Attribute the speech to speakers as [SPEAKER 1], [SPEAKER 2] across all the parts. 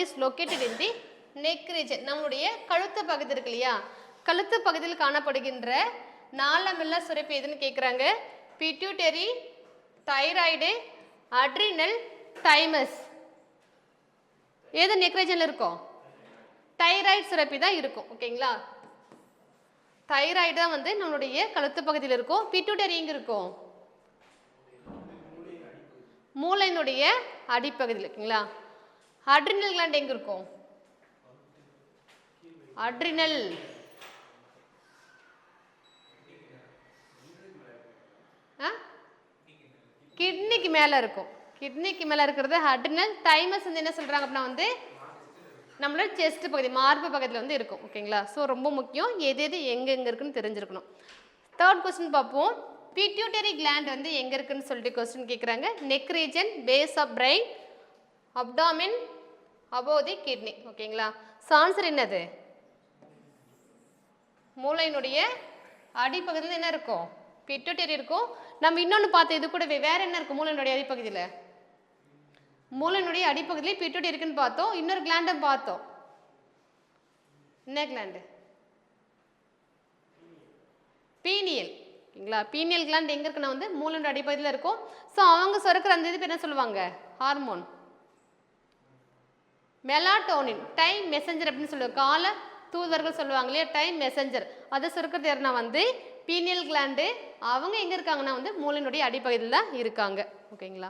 [SPEAKER 1] is located in the neck region. நம்முடைய கழுத்து பகுதி இருக்கு இல்லையா, கழுத்து பகுதியில் காணப்படுகின்ற நாளமில்லா சுரப்பி எதுன்னு கேட்குறாங்க. Pituitary, thyroid, adrenal, thymus. எது நெக் ரீஜனில் இருக்கும்? தைராய்டு சுரப்பி தான் இருக்கும். ஓகேங்களா, தைராய்டு தான் வந்து நம்மளுடைய கழுத்து பகுதியில் இருக்கும். பிட்யூட்டரி எங்கே இருக்கும்? மூளையினுடைய அடிப்பகுதியில். ஓகேங்களா, அட்ரினல் கிளாண்ட் எங்கே இருக்கும்? அட்ரினல் கிட்னிக்கு மேலே இருக்கும். கிட்னிக்கு மேலே இருக்கிறது அட்ரினல். தைமஸ் வந்து என்ன சொல்கிறாங்க அப்படின்னா வந்து நம்மளோட செஸ்ட் பகுதி, மார்பு பக்கத்தில் வந்து இருக்கும். ஓகேங்களா, ஸோ ரொம்ப முக்கியம், எது எது எங்கே இருக்குன்னு தெரிஞ்சிருக்கணும். தேர்ட் கொஸ்டின் பார்ப்போம். பிட்யூட்டரி கிளாண்ட் வந்து எங்கே இருக்குன்னு சொல்லிட்டு கொஸ்டின் கேட்குறாங்க. Neck region, base of brain, abdomen, above the kidney. ஓகேங்களா, ஸோ ஆன்சர் என்னது? மூளையினுடைய அடிப்பகுதியில் என்ன இருக்கும்? பிட்யூட்டரி இருக்கும். நம்ம இன்னொன்று பார்த்தோம், இது கூட வேற என்ன இருக்கும் மூளையினுடைய அடிப்பகுதியில்? மூளையினுடைய அடிப்பகுதியில் பிட்யூட்டரி இருக்குன்னு பார்த்தோம். இன்னொரு கிளாண்டும் பார்த்தோம். என்ன கிளாண்டு? பீனியல். ஓகேங்களா, பீனியல் கிளாண்ட் எங்கே இருக்குன்னா வந்து மூளையினுடைய அடிப்பகுதியில் இருக்கும். ஸோ அவங்க சுரக்கிற அந்த இது என்ன சொல்லுவாங்க? ஹார்மோன் மெலாட்டோனின். டைம் மெசஞ்சர் அப்படின்னு சொல்லுவாங்க. கால தூதர்கள் சொல்லுவாங்க இல்லையா, டைம் மெசஞ்சர். அதை சுரக்கிறது யாருன்னா வந்து பீனியல் கிளாண்டு. அவங்க எங்கே இருக்காங்கன்னா வந்து மூளையினுடைய அடிப்பகுதியில் தான் இருக்காங்க. ஓகேங்களா,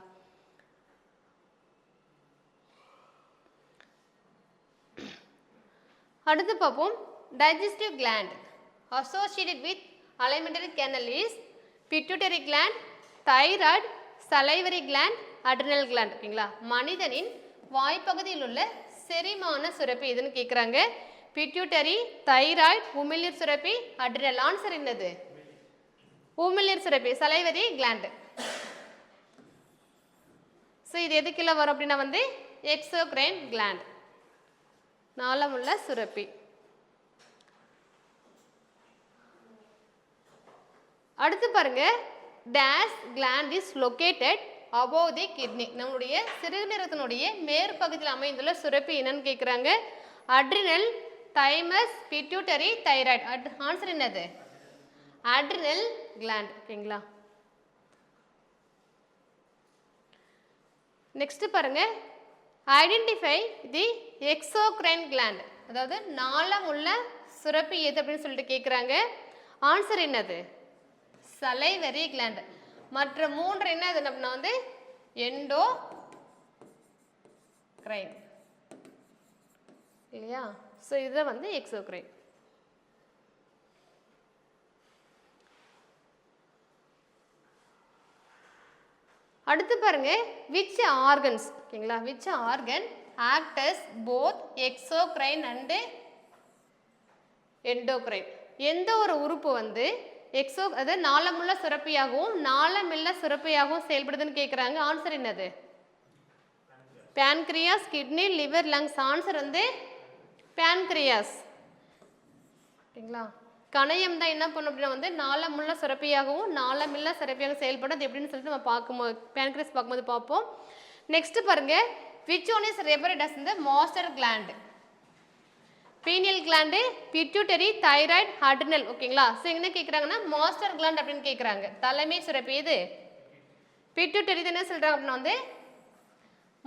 [SPEAKER 1] அடுத்து பார்ப்போம். Digestive gland associated with alimentary canal is pituitary gland, thyroid, salivary gland, adrenal gland. ஓகேங்களா, மனிதனின் வாய்ப்பகுதியில் உள்ள செரிமான சுரப்பி எதுன்னு கேட்குறாங்க. பிட்யூட்டரி, தைராய்டு, உமிழ்நீர் சுரப்பி, அட்ரினல். ஆன்சர் என்னது? உமிழ்நீர் சுரப்பி, சலைவரி கிளாண்ட். ஸோ இது எதுக்குள்ள வரும் அப்படின்னா வந்து எக்ஸோக்ரைன் கிளாண்ட், நாளமுள்ள சுரப்பி. அடுத்து பாருங்க, dash gland is located above the kidney. நம்மளுடைய சிறுநீரகத்தினுடைய மேற்பகுதியில் அமைந்துள்ள சுரப்பி என்னன்னு கேட்குறாங்க. Adrenal, thymus, pituitary, thyroid. Answer என்னது? Adrenal gland. ஓகேங்களா, நெக்ஸ்ட் பாருங்க, ஐடென்டிஃபை தி எக்ஸோக்ரைன் கிளாண்ட். அதாவது நாளமுள்ள சுரப்பி எது அப்படின்னு சொல்லிட்டு கேட்குறாங்க. ஆன்சர் என்னது? Salivary gland. மற்ற மூன்று என்ன அது அப்படின்னா வந்து எண்டோக்ரைன் இல்லையா. ஸோ இதை வந்து எக்ஸோக்ரைன். அடுத்து பாருங்க, விச் ஆர்கன்ஸ். ஓகேங்களா, which organ acts both exocrine and endocrine. எந்த ஒரு உறுப்பு வந்து அதாவது நாளமுள்ள சுரப்பியாகவும் நாளமில்லா சுரப்பியாகவும் செயல்படுதுன்னு கேட்குறாங்க. ஆன்சர் என்னது? Pancreas, kidney, liver, lungs. Answer வந்து பேன்கிரியாஸ். ஓகேங்களா, கணையம் தான் என்ன பண்ணும் அப்படின்னா வந்து நாளமுள்ள சுரப்பியாகவும் நாளமில்லா சுரப்பியாகவும் செயல்படும். அது எப்படின்னு சொல்லிட்டு நம்ம பார்க்கும்போது பேன்கிரியாஸ் பார்க்கும்போது பார்ப்போம். நெக்ஸ்ட் பாருங்க, which one is referred as the master gland. Pineal gland, pituitary, thyroid, adrenal. ஓகேங்களா, ஸோ என்ன கேட்குறாங்கன்னா மாஸ்டர் கிளாண்ட் அப்படின்னு கேட்குறாங்க. தலைமை சுரப்பி இது பிட்யூட்டரி தான் என்ன சொல்கிறாங்க அப்படின்னா வந்து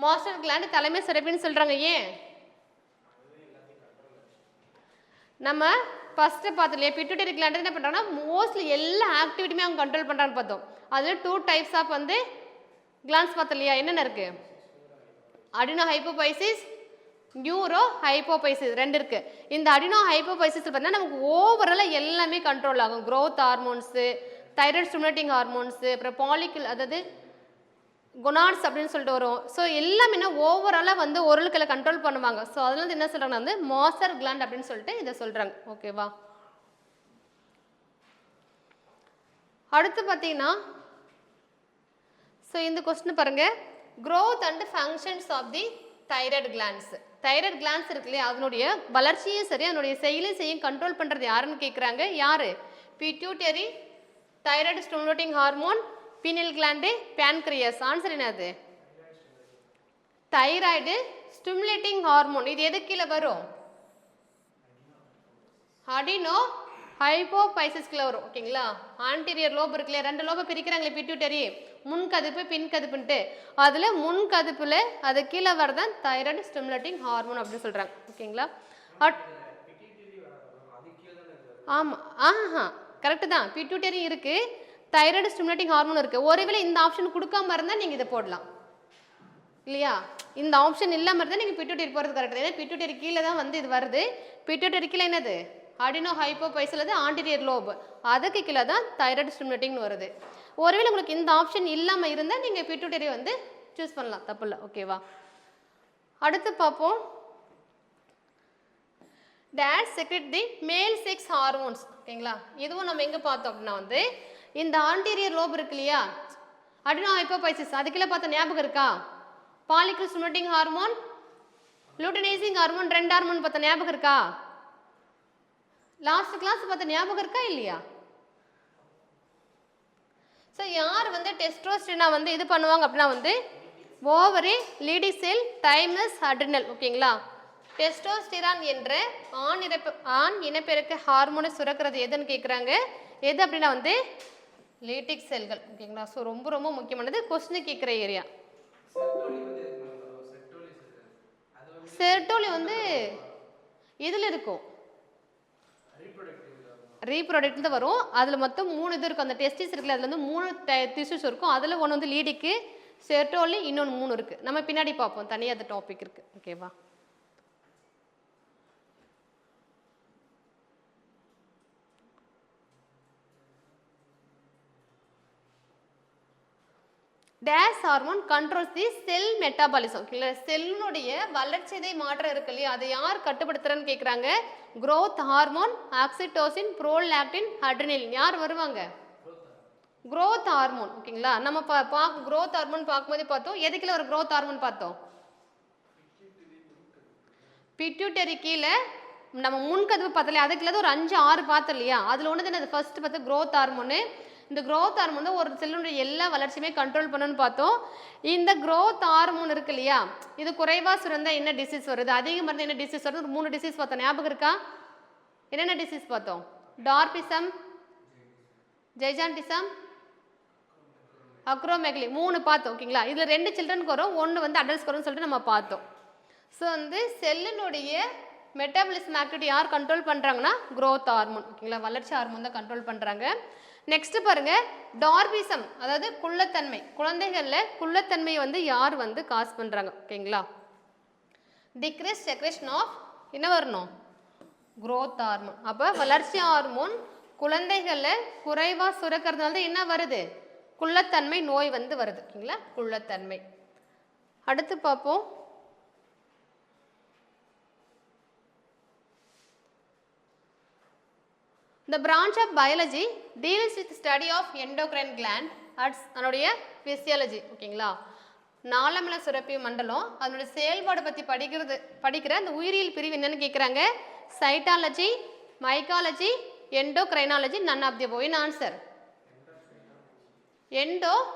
[SPEAKER 1] மாஸ்டர் கிளாண்டு தலைமை சுரப்பின்னு சொல்கிறாங்க. ஏன்? நம்ம ஃபஸ்ட்டு பார்த்தோம் இல்லையா, பிட்யூட்டரி கிளாண்டு என்ன பண்ணுறாங்கன்னா மோஸ்ட்லி எல்லா ஆக்டிவிட்டியுமே அவங்க கண்ட்ரோல் பண்ணுறான்னு பார்த்தோம். அதில் 2 டைப்ஸ் ஆஃப் வந்து கிளாண்ட்ஸ் பார்த்தோம் இல்லையா. என்னென்ன இருக்குது? அடினோ ஹைப்போபைசிஸ், நியூரோ ஹைப்போபைசிஸ் 2 இருக்கு. இந்த அடினோ ஹைப்போபைசிஸ் பார்த்தீங்கன்னா நமக்கு ஓவராலாக எல்லாமே கண்ட்ரோல் ஆகும். Growth hormones, thyroid stimulating hormones, அப்புறம் பாலிகுல் அதாவது குனாட்ஸ் அப்படின்னு சொல்லிட்டு வரும். ஸோ எல்லாமே என்ன ஓவராலாக வந்து ஓரளவுக்கு கண்ட்ரோல் பண்ணுவாங்க. ஸோ அதில் வந்து என்ன சொல்கிறாங்கன்னா வந்து மாஸ்டர் கிளாண்ட் அப்படின்னு சொல்லிட்டு இதை சொல்கிறாங்க. ஓகேவா, அடுத்து பார்த்தீங்கன்னா ஸோ இந்த கொஸ்டின் பாருங்க, growth and functions of the thyroid glands. Thyroid glands இருக்கு இல்லையா, அதனுடைய வளர்ச்சியும் சரி அதனுடைய செயலையும் செய்யும் கண்ட்ரோல் பண்ணுறது யாருன்னு கேட்குறாங்க. யார்? Pituitary, thyroid stimulating hormone, pineal gland, pancreas. Answer என்னது? Thyroid stimulating hormone. இது எது கீழே வரும்? அடினோ ஹைபோபைசிஸ்க்குள்ள வரும். ஓகேங்களா? ஆன்டீரியர் லோப் இருக்குல்ல, 2 லோபை பிரிக்கிறாங்களே பிட்யூட்டரி, முன்கதுப்பு பின்கதுப்புன்ட்டு. அதில் முன்கதுப்புல அது கீழே வரதான் தைராய்டு ஸ்டிமுலேட்டிங் ஹார்மோன் அப்படின்னு சொல்கிறாங்க. ஓகேங்களா? ஆமாம், கரெக்டு தான். பிட்யூட்டரி இருக்குது, தைராய்டு ஸ்டிமுலேட்டிங் ஹார்மோன் இருக்குது. ஒருவேளை இந்த ஆப்ஷன் கொடுக்காம இருந்தால் நீங்கள் இதை போடலாம் இல்லையா? இந்த ஆப்ஷன் இல்லாமல் இருந்தால் நீங்கள் பிட்யூட்டரி போகிறது கரெக்ட். ஏன்னா பிட்யூட்டரி கீழே தான் வந்து இது வருது. பிட்யூட்டரி கீழே என்னது? அடினோ ஹைப்போபைசிஸ் ஆன்டீரியர் லோப், அதுக்கு கீழே தான் தைராய்டு ஸ்டிமுலேட்டிங்னு வருது. ஒருவேளை உங்களுக்கு இந்த ஆப்ஷன் இல்லாமல் இருந்தால் நீங்கள் பிட்யூட்டரி வந்து சூஸ் பண்ணலாம், தப்பு இல்லை. ஓகேவா? அடுத்து பார்ப்போம். டேட் செக்ரெட் தி மேல் செக்ஸ் ஹார்மோன்ஸ். ஓகேங்களா? இதுவும் நம்ம எங்கே பார்த்தோம் அப்படின்னா வந்து இந்த ஆன்டீரியர் லோப் இருக்கு இல்லையா, அடினோ ஹைப்போபைசிஸ், அதுக்குள்ள பார்த்த ஞாபகம் இருக்கா? Follicle stimulating hormone, luteinising hormone, 2 hormone பார்த்த ஞாபகம் இருக்கா? லாஸ்ட் கிளாஸ் பார்த்த ஞாபகம் இருக்கா இல்லையா? ஸோ யார் வந்து டெஸ்டோஸ்டெரானை வந்து இது பண்ணுவாங்க அப்படின்னா வந்து ஓவரி, லீடி செல், தைமஸ், அட்ரினல். ஓகேங்களா? டெஸ்டோஸ்டெரான் என்ற ஆண் இனப்பெருக்க ஹார்மோனை சுரக்கிறது எதுன்னு கேட்குறாங்க. எது அப்படின்னா வந்து லேட்டிக் செல்கள். ஓகேங்களா? ஸோ ரொம்ப ரொம்ப முக்கியமானது, கொஸ்டின் கேட்குற ஏரியா. செர்டோலி வந்து இதில் இருக்கும், ரீப்ரொடக்ட் தான் வரும். அதில் மொத்தம் 3 இது இருக்கும். அந்த டெஸ்டிஸ் இருக்குல்ல, அதில் வந்து 3 டிஷ்யூஸ் இருக்கும். அதில் ஒன்று வந்து லீடிக்கு, செர்டோலி, இன்னொன்று 3 இருக்குது. நம்ம பின்னாடி பார்ப்போம், தனியாக அந்த டாபிக் இருக்குது. ஓகேவா? டேஸ் ஹார்மோன் கண்ட்ரோல்ஸ் தி செல் மெட்டாபாலிசம். ஓகேங்களா? செல்லுடைய வளர்ச்சிதை மாற்றம் இருக்கு இல்லையா, அதை யார் கட்டுப்படுத்துறன்னு கேட்குறாங்க. growth hormone, oxytocin, prolactin, adrenal. யார் வருவாங்க? growth hormone. ஓகேங்களா? நம்ம growth ஹார்மோன் பார்க்கும்போது பார்த்தோம், எதுக்குள்ள ஒரு growth ஹார்மோன் பார்த்தோம்? பிட்யூட்டரி கீழே நம்ம முன்கதவு பார்த்தலையா, அதுக்குள்ள ஒரு 5-6 பார்த்தோம் இல்லையா, அதில் ஒன்று தானே ஃபர்ஸ்ட் பார்த்து growth ஹார்மோனு. இந்த growth ஹார்மோன் தான் ஒரு செல்லுடைய எல்லா வளர்ச்சியுமே கண்ட்ரோல் பண்ணணும்னு பார்த்தோம். இந்த growth ஹார்மோன் இருக்கு இல்லையா, இது குறைவாக சுரந்தா என்ன டிசீஸ் வருது, அதிகமாக இருந்தால் என்ன டிசீஸ் வருது? 3 டிசீஸ் பார்த்தோம், ஞாபகம் இருக்கா? என்னென்ன டிசீஸ் பார்த்தோம்? டார்பிசம், ஜெய்ஜாண்டிசம், அக்ரோமெகலி, 3 பார்த்தோம். ஓகேங்களா? இதில் 2 சில்ட்ரனுக்கு வரும், 1 வந்து அடல்ட்ஸ்க்கு வரும்னு சொல்லிட்டு நம்ம பார்த்தோம். ஸோ வந்து செல்லினுடைய மெட்டாபாலிசம் ஆக்டிவிட்டி யார் கண்ட்ரோல் பண்ணுறாங்கன்னா growth ஹார்மோன். ஓகேங்களா? வளர்ச்சி ஹார்மோன் தான் கண்ட்ரோல் பண்ணுறாங்க. நெக்ஸ்ட் பாருங்க, டார்பிசம், அதாவது குள்ளத்தன்மை, குழந்தைகளில் குள்ளத்தன்மையை வந்து யார் வந்து காசு பண்ணுறாங்க? ஓகேங்களா? டிக்ரீஸ் செக்ரேஷன் ஆஃப் என்ன வரணும்? growth hormone. அப்போ வளர்ச்சி ஹார்மோன் குழந்தைகளில் குறைவாக சுரக்கிறதுனால தான் என்ன வருது? குள்ளத்தன்மை நோய் வந்து வருது. ஓகேங்களா? குள்ளத்தன்மை. அடுத்து பார்ப்போம். The branch of biology deals with study of endocrine gland அதனுடைய physiology. ஓகேங்களா? நாளமில சுரப்பி மண்டலம், அதனுடைய செயல்பாடு பற்றி படிக்கிற அந்த உயிரியல் பிரிவு என்னன்னு கேட்குறாங்க. Cytology, mycology, endocrinology, none of the above. in answer endocrinology.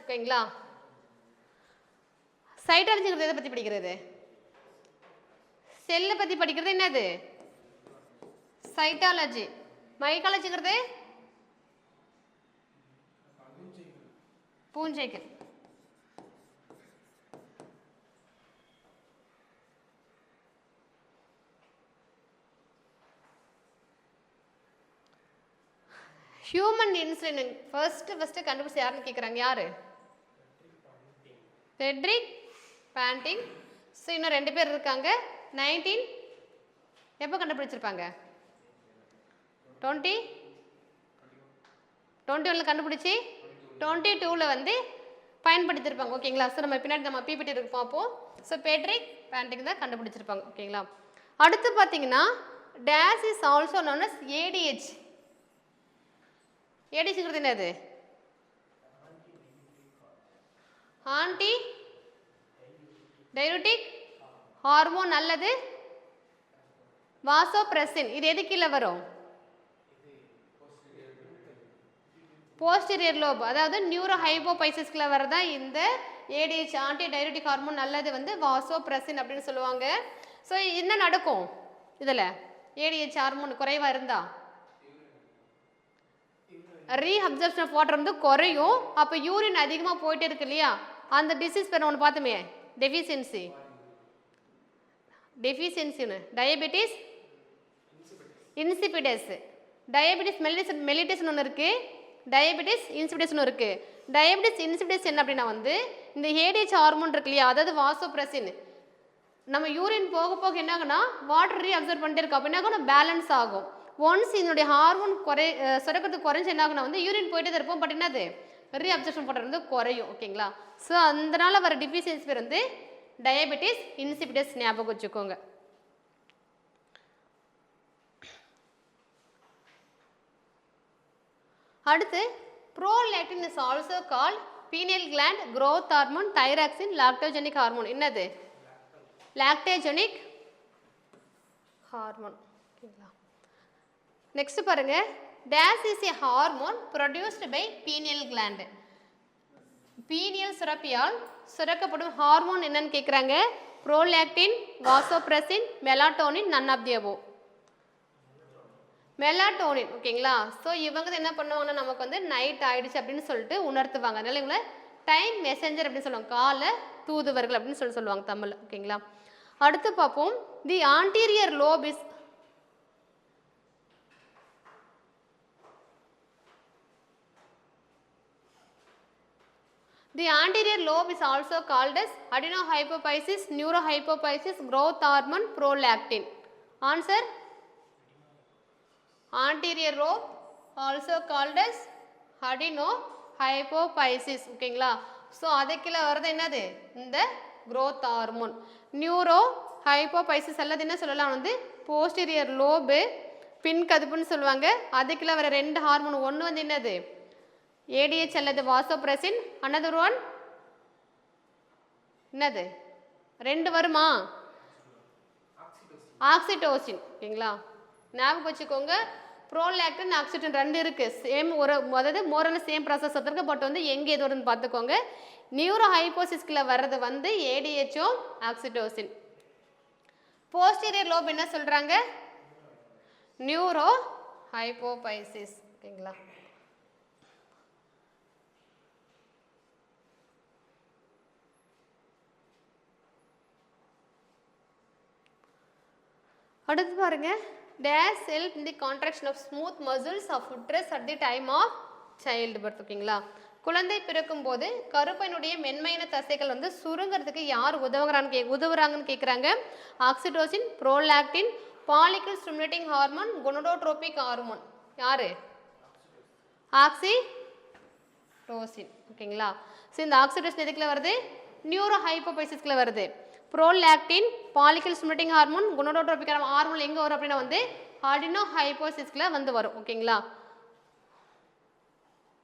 [SPEAKER 1] ஓகேங்களா? சைட்டாலஜிங்கிறது எதை பற்றி படிக்கிறது? செல்லை பற்றி படிக்கிறது என்னது? சைட்டாலஜி. மைக்காலஜிங்கிறது பூஞ்சைகள். ஹியூமன் இன்சுலின் ஃபர்ஸ்ட் கண்டுபிடிச்சு யாருன்னு கேட்குறாங்க. யாரு? Frederick banding. ஸோ இன்னும் 2 பேர் இருக்காங்க. 19 எப்போ கண்டுபிடிச்சிருப்பாங்க? 21 கண்டுபிடிச்சி 22 வந்து பயன்படுத்தியிருப்பாங்க. ஓகேங்களா? ஸோ நம்ம பின்னாடி நம்ம பிபிடி இருக்கு பார்ப்போம். ஸோ பேட்ரிக் பேண்டிங் தான் கண்டுபிடிச்சிருப்பாங்க. ஓகேங்களா? அடுத்து பார்த்தீங்கன்னா this is also known as ADH. ஏடிஹெச்ங்கிறது என்னது? ஆன்டி டையூரிட்டிக் ஹார்மோன் அல்லது வாசோப்ரெசின். இது எது கீழே வரும்? போஸ்டீரியர் லோப், அதாவது நியூரோ ஹைப்போபைசிஸ்க்குள்ள வரதான் இந்த ஏடிஹெச் ஆன்டி டையூரிட்டிக் ஹார்மோன் நல்லது வந்து வாசோப்ரெசின் அப்படின்னு சொல்லுவாங்க. ஸோ என்ன நடக்கும் இதில் ஏடிஹெச் ஹார்மோன் குறைவாக இருந்தா ரீஅப்சர்ப்ஷன் ஆஃப் வாட்டர் வந்து குறையும். அப்போ யூரின் அதிகமாக போயிட்டே இருக்கு இல்லையா, அந்த டிசீஸ் பேர் ஒன்று பார்த்துமே டெஃபிஷியன்சின்னு டயபெட்டிஸ் இன்சிபிடஸ். டயபெட்டிஸ் மெலிட்டஸ்னு ஒன்று இருக்குது, டயபெட்டிஸ் இன்சிபிடஸ்னு இருக்குது. டயபெட்டிஸ் இன்சிபிடஸ் என்ன அப்படின்னா வந்து இந்த ஏடிஹெச் ஹார்மோன் இருக்கு இல்லையா, அதாவது வாசோப்ரெசின் நம்ம யூரின் போக போக என்ன ஆகுனா வாட்டர் ரீஅப்சர்வ் பண்ணிட்டே இருக்கும். அப்போ என்ன ஆகும் பேலன்ஸ் ஆகும். ஒன்ஸ் இதனுடைய ஹார்மோன் சுரக்கிறது குறைஞ்சி என்ன ஆகுனா வந்து யூரின் போயிட்டே தான் இருப்போம், பட் என்னது ரீஅப்சர்ப்ஷன் பண்ணுறது வந்து குறையும். ஓகேங்களா, ஸோ அதனால வர டிஃபிஷியன்சி பேர் வந்து டயபெட்டிஸ் இன்சிபிடஸ் ஞாபகம் வச்சுக்கோங்க. அடுத்து prolactin is also called pineal gland growth hormone thyroxine lactogenic hormone. என்னது லாக்டோஜெனிக் ஹார்மோன். ஓகேங்களா, நெக்ஸ்ட் பாருங்க this is a hormone produced by pineal gland. Pineal சுரப்பியால் சுரக்கப்படும் ஹார்மோன் என்னன்னு கேட்குறாங்க. Prolactin, vasopressin, melatonin, none of the above. Melatonin. ஓகேங்களா, so இவங்க என்ன பண்ணுவாங்கன்னா நமக்கு வந்து நைட் ஆயிடுச்சு அப்படின்னு சொல்லிட்டு உணர்த்துவாங்க. அதனால இவங்களை டைம் மெசஞ்சர் அப்படின்னு சொல்லுவாங்க, கால தூதுவர்கள் அப்படின்னு சொல்லுவாங்க தமிழ். ஓகேங்களா, அடுத்து பார்ப்போம். The anterior lobe is The anterior lobe is also called as adenohypophysis, neurohypophysis, growth hormone, prolactin. Answer anterior lobe also called as adenohypophysis. ஓகேங்களா, ஸோ அதுக்குள்ள வருது என்னது இந்த growth hormone. neurohypophysis அல்லது என்ன சொல்லலாம் வந்து posterior lobe பின்கதுப்புன்னு சொல்லுவாங்க. அதுக்குள்ள வர ரெண்டு ஹார்மோன், ஒன்று வந்து என்னது ஏடிஹெச் அல்லது வாசோப்ரெசின், another one என்னது ரெண்டு வருமா ஆக்சிடோசின். ஓகேங்களா, ஞாபகம் வச்சுக்கோங்க. ப்ரோலாக்டின் ஆக்சிடோசின் ரெண்டு இருக்குது, சேம் ஒரு அதாவது மோரல் சேம் ப்ராசஸ் இருக்கு, பட் வந்து எங்கே எது வருதுன்னு பார்த்துக்கோங்க. நியூரோஹைப்போசிஸ்குள்ள வர்றது வந்து ஏடிஹெச்ஓ ஆக்சிடோசின். போஸ்டீரியர் லோப் என்ன சொல்கிறாங்க நியூரோஹைப்போபைசிஸ். ஓகேங்களா, அடுத்து பாருங்க this help in the contraction of smooth muscles of uterus at the time of childbirth. ஓகேங்களா, குழந்தை பிறக்கும் போது கருப்பையினுடைய மென்மையான தசைகள் வந்து சுருங்கிறதுக்கு யார் உதவுறாங்கன்னு கேட்குறாங்க. Oxytocin, prolactin, follicle stimulating hormone, gonadotropic hormone. யாரு ஆக்சிடோசின். ஓகேங்களா, ஸோ இந்த ஆக்சிடோசின் எதுக்குள்ள வருது நியூரோஹைப்போபைசிஸ்குள்ள வருது. Prolactin, follicle stimulating hormone, gonadotropic hormone எங்கே வரும் அப்படின்னா வந்து அடினோஹைப்போசிஸ்குள்ள வந்து வரும். ஓகேங்களா,